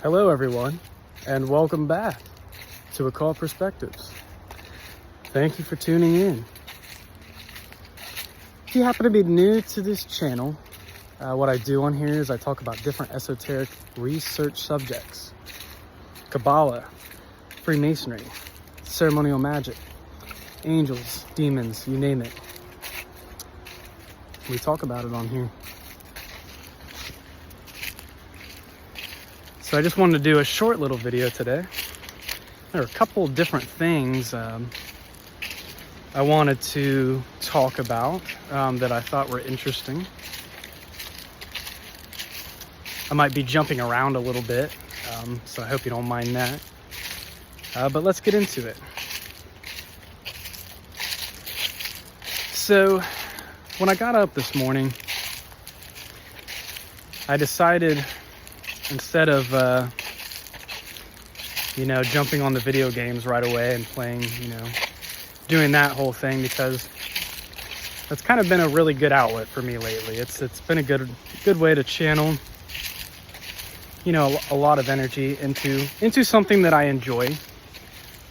Hello everyone, and welcome back to Occult Perspectives. Thank you for tuning in. If you happen to be new to this channel, what I do on here is I talk about different esoteric research subjects. Kabbalah, Freemasonry, ceremonial magic, angels, demons, you name it. We talk about it on here. So I just wanted to do a short little video today. There are a couple different things I wanted to talk about that I thought were interesting. I might be jumping around a little bit, so I hope you don't mind that. But let's get into it. So when I got up this morning, I decided, instead of, jumping on the video games right away and playing, doing that whole thing, because that's kind of been a really good outlet for me lately. It's been a good way to channel, a lot of energy into something that I enjoy.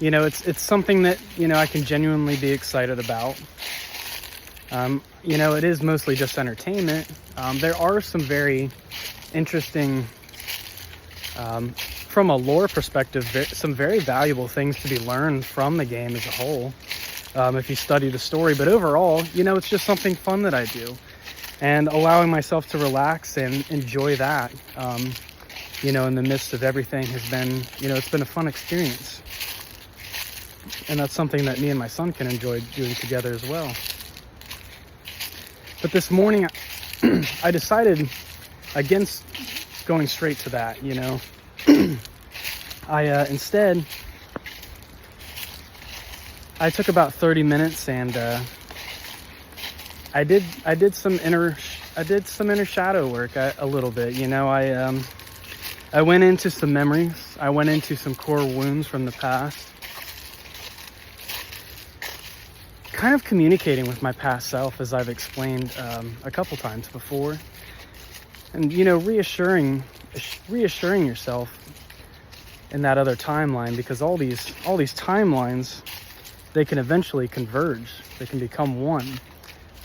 It's something that, I can genuinely be excited about. It is mostly just entertainment. There are some very interesting, from a lore perspective, some very valuable things to be learned from the game as a whole, if you study the story. But overall, it's just something fun that I do, and allowing myself to relax and enjoy that, in the midst of everything has been, it's been a fun experience. And that's something that me and my son can enjoy doing together as well. But this morning, I decided against going straight to that, instead, I took about 30 minutes and I did some inner shadow work a little bit. I went into some memories. I went into some core wounds from the past, kind of communicating with my past self, as I've explained a couple times before. And, reassuring yourself in that other timeline, because all these timelines, they can eventually converge. They can become one.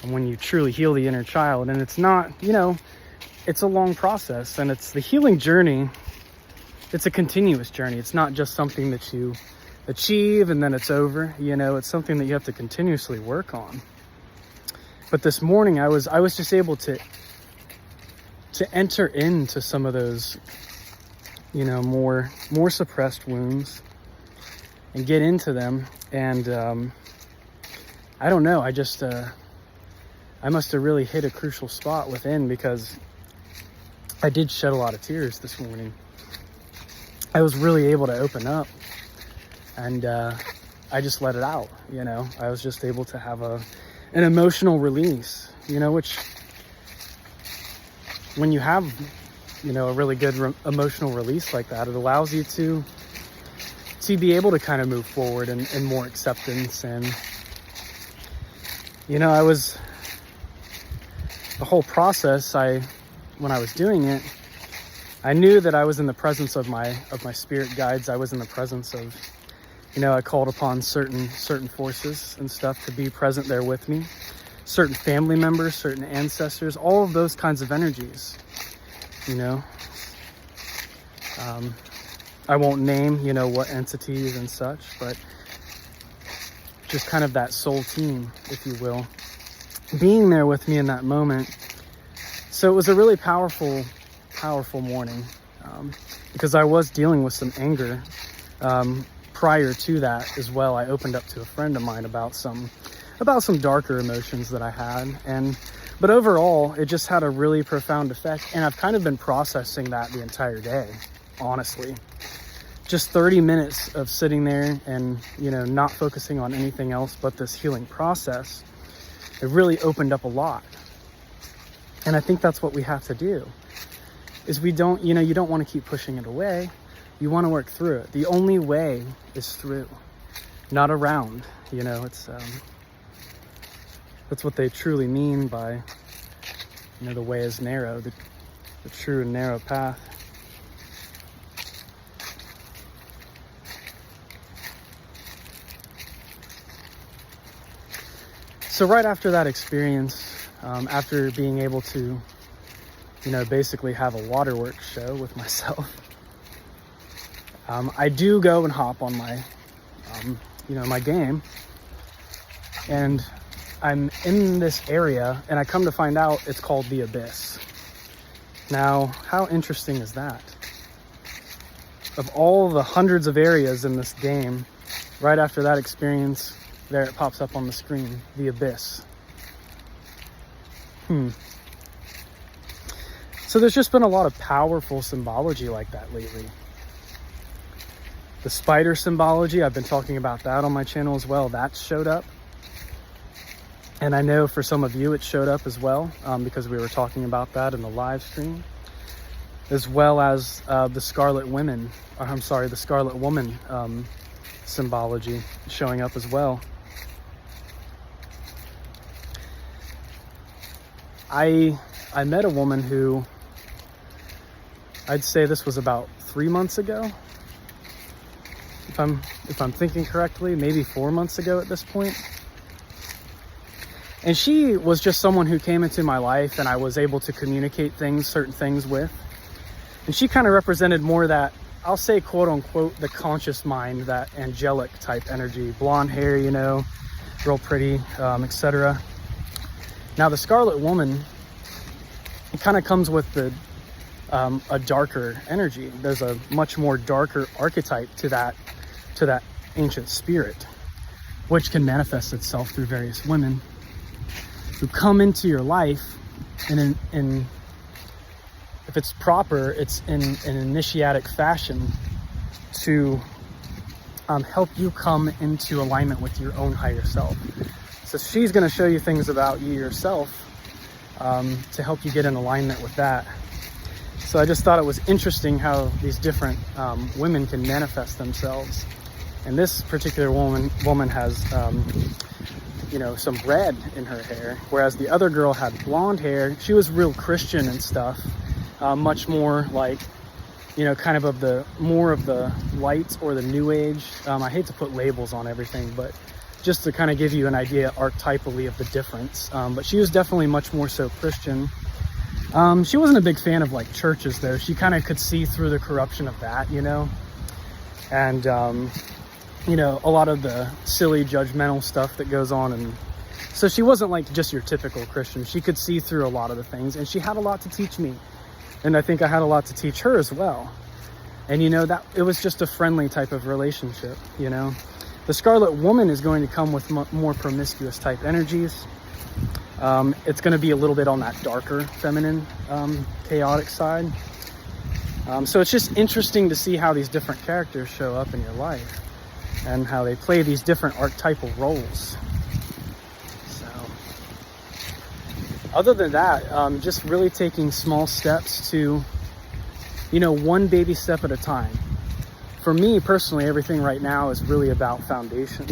And when you truly heal the inner child, and it's not, it's a long process, and it's the healing journey. It's a continuous journey. It's not just something that you achieve and then it's over. It's something that you have to continuously work on. But this morning, I was just able to enter into some of those, more suppressed wounds and get into them. And I don't know, I must have really hit a crucial spot within, because I did shed a lot of tears this morning. I was really able to open up, and I just let it out. I was just able to have an emotional release, which, when you have, a really good emotional release like that, it allows you to be able to kind of move forward and more acceptance. And, the whole process, when I was doing it, I knew that I was in the presence of my spirit guides. I was in the presence of, I called upon certain forces and stuff to be present there with me. Certain family members, certain ancestors, all of those kinds of energies, I won't name, what entities and such, but just kind of that soul team, if you will, being there with me in that moment. So it was a really powerful morning, because I was dealing with some anger. Prior to that as well, I opened up to a friend of mine about some darker emotions that I had, but overall, it just had a really profound effect, and I've kind of been processing that the entire day, honestly. Just 30 minutes of sitting there and, not focusing on anything else but this healing process, it really opened up a lot. And I think that's what we have to do, is you don't want to keep pushing it away. You want to work through it. The only way is through, not around. That's what they truly mean by, the way is narrow, the true and narrow path. So right after that experience, after being able to, basically have a waterworks show with myself, I do go and hop on my, my game, and I'm in this area, and I come to find out it's called the Abyss. Now, how interesting is that? Of all the hundreds of areas in this game, right after that experience, there it pops up on the screen, the Abyss. So there's just been a lot of powerful symbology like that lately. The spider symbology, I've been talking about that on my channel as well. That showed up. And I know for some of you it showed up as well, because we were talking about that in the live stream. As well as the Scarlet Woman symbology showing up as well. I met a woman who, I'd say this was about 3 months ago, if I'm thinking correctly, maybe 4 months ago at this point. And she was just someone who came into my life and I was able to communicate certain things with. And she kind of represented more that, I'll say, quote unquote, the conscious mind, that angelic type energy, blonde hair, real pretty, etc. Now the Scarlet Woman, it kind of comes with a darker energy. There's a much more darker archetype to that ancient spirit, which can manifest itself through various women who come into your life, and if it's proper, it's in an initiatic fashion to help you come into alignment with your own higher self. So she's going to show you things about you yourself to help you get in alignment with that. So I just thought it was interesting how these different women can manifest themselves. And this particular woman has some red in her hair, whereas the other girl had blonde hair. She was real Christian and stuff, much more like, kind of the more of the light or the new age. I hate to put labels on everything, but just to kind of give you an idea archetypally of the difference. But she was definitely much more so Christian. She wasn't a big fan of like churches though. She kind of could see through the corruption of that, and a lot of the silly judgmental stuff that goes on. And so she wasn't like just your typical Christian. She could see through a lot of the things, and she had a lot to teach me. And I think I had a lot to teach her as well. And that it was just a friendly type of relationship, The Scarlet Woman is going to come with more promiscuous type energies. It's going to be a little bit on that darker feminine, chaotic side. So it's just interesting to see how these different characters show up in your life and how they play these different archetypal roles. So other than that, just really taking small steps to, one baby step at a time. For me personally, everything right now is really about foundation.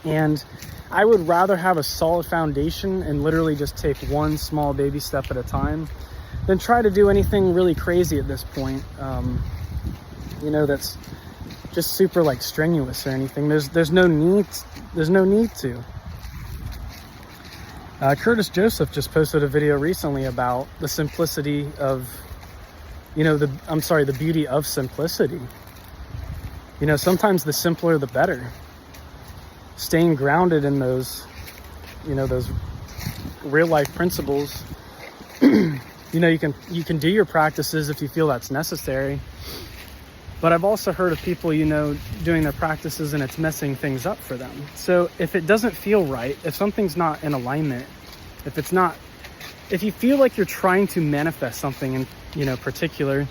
And I would rather have a solid foundation and literally just take one small baby step at a time than try to do anything really crazy at this point. That's just super like strenuous or anything. There's no need to. Curtis Joseph just posted a video recently about the simplicity of, the beauty of simplicity. Sometimes the simpler the better. Staying grounded in those, those real life principles. You can do your practices if you feel that's necessary. But I've also heard of people, doing their practices and it's messing things up for them. So if it doesn't feel right, if something's not in alignment, if you feel like you're trying to manifest something in, particular,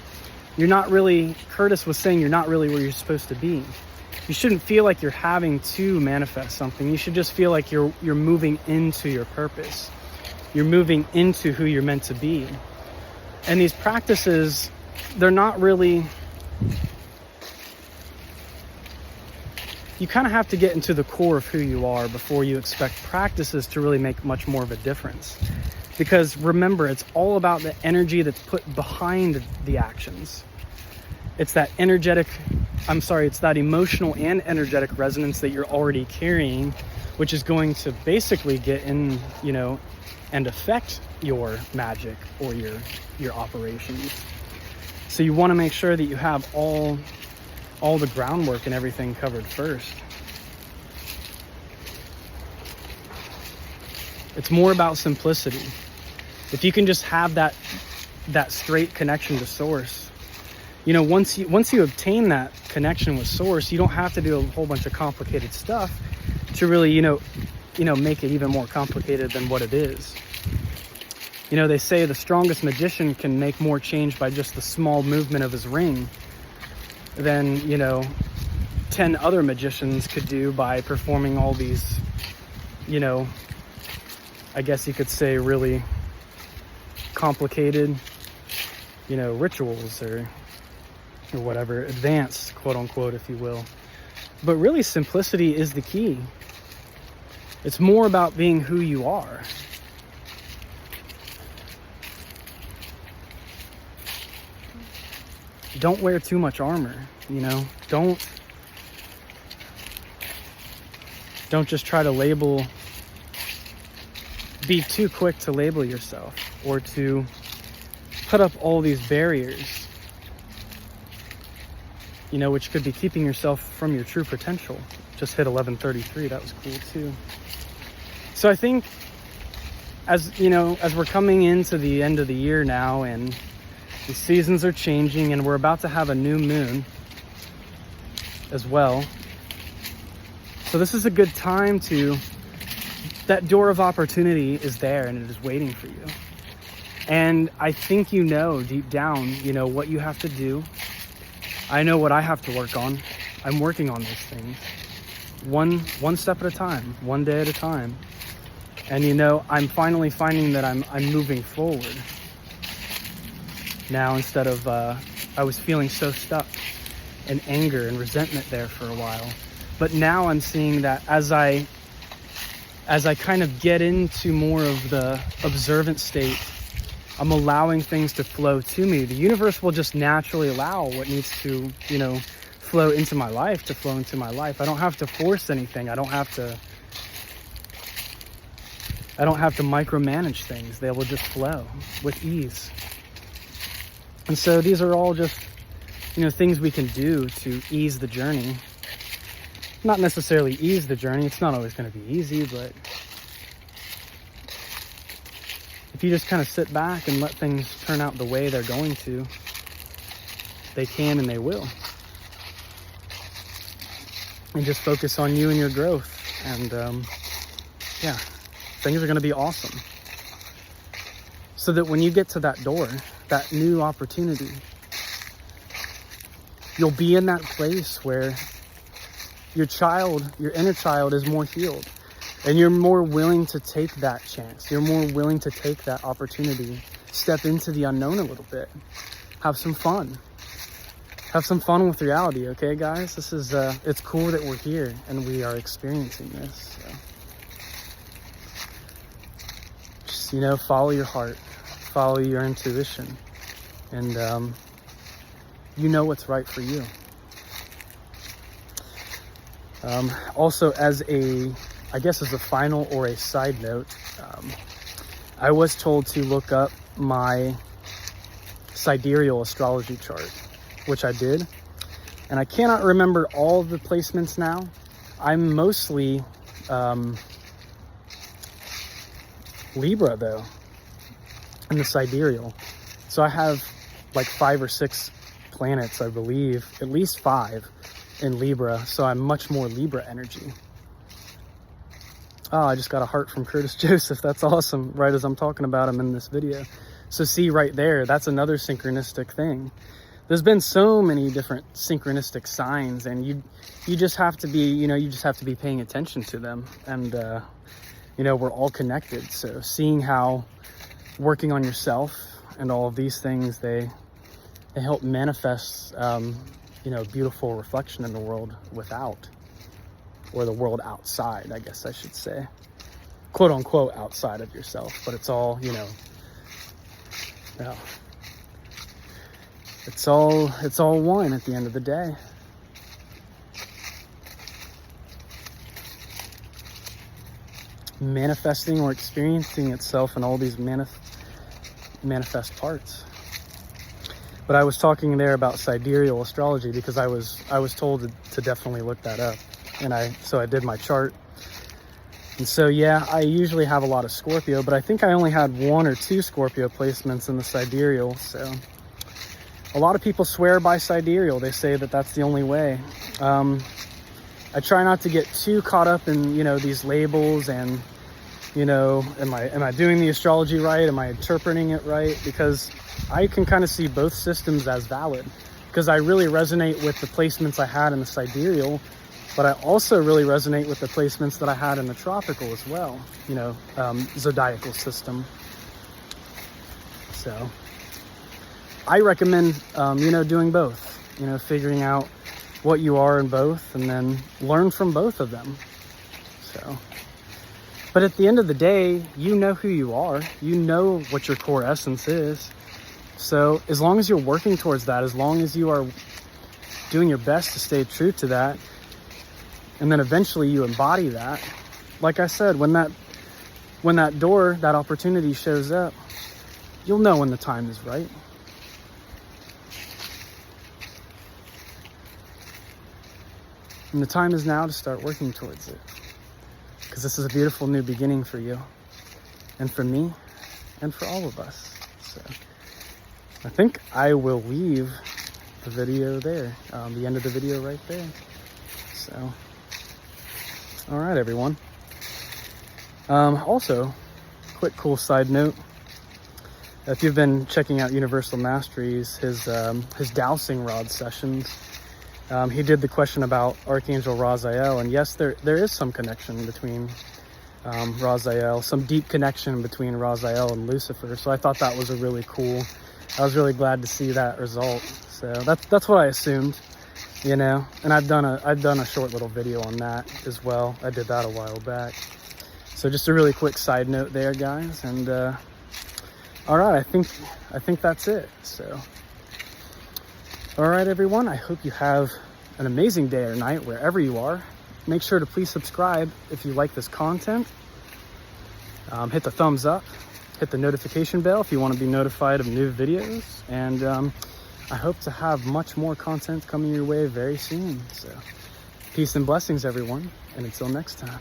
you're not really, Curtis was saying, you're not really where you're supposed to be. You shouldn't feel like you're having to manifest something. You should just feel like you're moving into your purpose. You're moving into who you're meant to be. And these practices, they're not really, you kind of have to get into the core of who you are before you expect practices to really make much more of a difference. Because remember, it's all about the energy that's put behind the actions. It's that it's that emotional and energetic resonance that you're already carrying which is going to basically get in, and affect your magic or your operations. So you want to make sure that you have all the groundwork and everything covered first. It's more about simplicity. If you can just have that straight connection to source, once you obtain that connection with source, you don't have to do a whole bunch of complicated stuff to really, make it even more complicated than what it is. They say the strongest magician can make more change by just the small movement of his ring than, 10 other magicians could do by performing all these, I guess you could say really complicated, rituals or whatever, advanced, quote unquote, if you will. But really, simplicity is the key. It's more about being who you are. Don't wear too much armor, Don't just try to be too quick to label yourself or to put up all these barriers, which could be keeping yourself from your true potential. Just hit 11:33, that was cool too. So I think as we're coming into the end of the year now, and the seasons are changing, and we're about to have a new moon as well. So this is a good time that door of opportunity is there, and it is waiting for you. And I think deep down, what you have to do. I know what I have to work on. I'm working on those things. One step at a time, one day at a time. And I'm finally finding that I'm moving forward. Now, instead of, I was feeling so stuck in anger and resentment there for a while. But now I'm seeing that as I kind of get into more of the observant state, I'm allowing things to flow to me. The universe will just naturally allow what needs to, flow into my life to flow into my life. I don't have to force anything. I don't have to micromanage things. They will just flow with ease. And so these are all just, things we can do to ease the journey. Not necessarily ease the journey. It's not always going to be easy, but if you just kind of sit back and let things turn out the way they're going to, they can and they will. And just focus on you and your growth. And things are going to be awesome. So that when you get to that door, that new opportunity, you'll be in that place where your inner child is more healed. And you're more willing to take that chance. You're more willing to take that opportunity. Step into the unknown a little bit. Have some fun. Have some fun with reality, okay, guys? This is, it's cool that we're here and we are experiencing this. So. Just, follow your heart. Follow your intuition. And, what's right for you. Also, as a final or a side note, I was told to look up my sidereal astrology chart, which I did. And I cannot remember all of the placements now. I'm mostly Libra, though, in the sidereal. So I have like 5 or 6 planets, I believe, at least 5 in Libra. So I'm much more Libra energy. Oh, I just got a heart from Curtis Joseph. That's awesome. Right as I'm talking about him in this video. So see right there, that's another synchronistic thing. There's been so many different synchronistic signs, and you just have to be, paying attention to them. And, we're all connected. So seeing how working on yourself and all of these things, they help manifest, beautiful reflection in the world without. Or the world outside, I guess I should say. Quote unquote outside of yourself, but it's all, it's all one at the end of the day. manifesting or experiencing itself in all these manifest parts. But I was talking there about sidereal astrology because I was told to definitely look that up, and so I did my chart. And so yeah, I usually have a lot of Scorpio, but I think I only had 1 or 2 Scorpio placements in the sidereal. So a lot of people swear by sidereal. They say that that's the only way. I try not to get too caught up in, you know, these labels and, you know, am I doing the astrology right? Am I interpreting it right? Because I can kind of see both systems as valid, because I really resonate with the placements I had in the sidereal, but I also really resonate with the placements that I had in the tropical as well, you know, zodiacal system. So I recommend, you know, doing both, you know, figuring out what you are in both and then learn from both of them. So, but at the end of the day, you know who you are, you know what your core essence is. So as long as you're working towards that, as long as you are doing your best to stay true to that, and then eventually you embody that, like I said, when that door, that opportunity shows up, you'll know when the time is right. And the time is now to start working towards it, because this is a beautiful new beginning for you and for me and for all of us. So I think I will leave the video there, the end of the video right there. So, all right, everyone. Also, quick cool side note. If you've been checking out Universal Masteries, his dowsing rod sessions, he did the question about Archangel Raziel, and yes, there is some connection between Raziel, some deep connection between Raziel and Lucifer. So I thought that was a really cool. I was really glad to see that result. So that's what I assumed, you know. And I've done a short little video on that as well. I did that a while back. So just a really quick side note there, guys. And all right, I think that's it. So. All right, everyone, I hope you have an amazing day or night wherever you are. Make sure to please subscribe if you like this content. Hit the thumbs up, hit the notification bell if you want to be notified of new videos. And I hope to have much more content coming your way very soon. So peace and blessings, everyone. And until next time.